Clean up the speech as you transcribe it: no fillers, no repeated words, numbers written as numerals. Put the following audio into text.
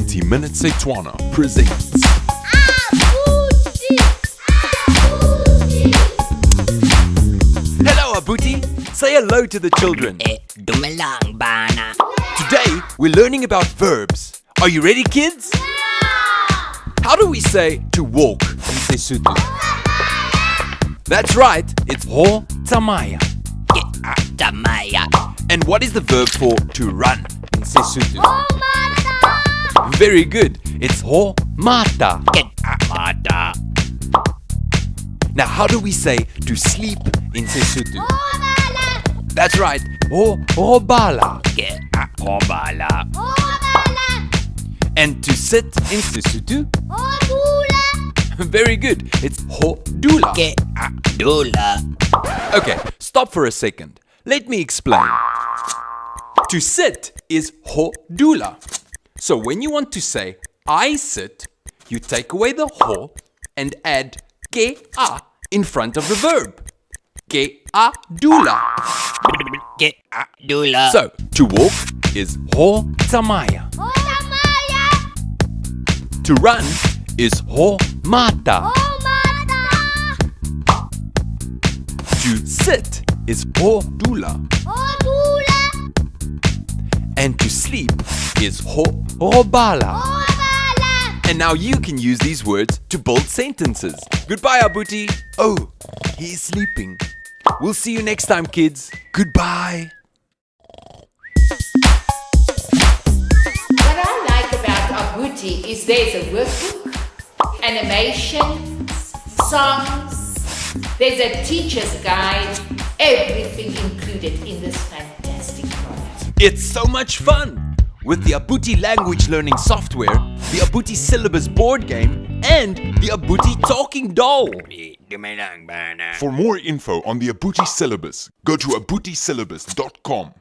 Multi-Minute Setswana presents Hello Abuti! Say hello to the children. Dumelang bana. Today we're learning about verbs. Are you ready, kids? How do we say to walk in Sesotho? That's right, it's ho tsamaya. Ke atamaya. And what is the verb for to run in Sesotho? Very good, it's ho mata. Ke amata. Now how do we say to sleep in Sesotho? That's right, ho robala. Ke akobala. And to sit in Sesotho? Very good, it's ho dula. Ke adula. Okay, stop for a second. Let me explain. To sit is ho dula. So when you want to say I sit, you take away the ho and add ke a in front of the verb. Ke a dula. Ke adula. So to walk is ho tsamaya. To run is ho mata. To sit is ho dula. And to sleep is ho robala. And now you can use these words to build sentences. Goodbye, Abuti. Oh, he's sleeping. We'll see you next time, kids. Goodbye. What I like about Abuti is there's a workbook, animations, songs, there's a teacher's guide, everything included in this fantastic product. It's so much fun! With the Abuti language learning software, the Abuti Syllabus board game, and the Abuti talking doll. Dumelang bana. For more info on the Abuti Syllabus, go to abutisyllabus.com.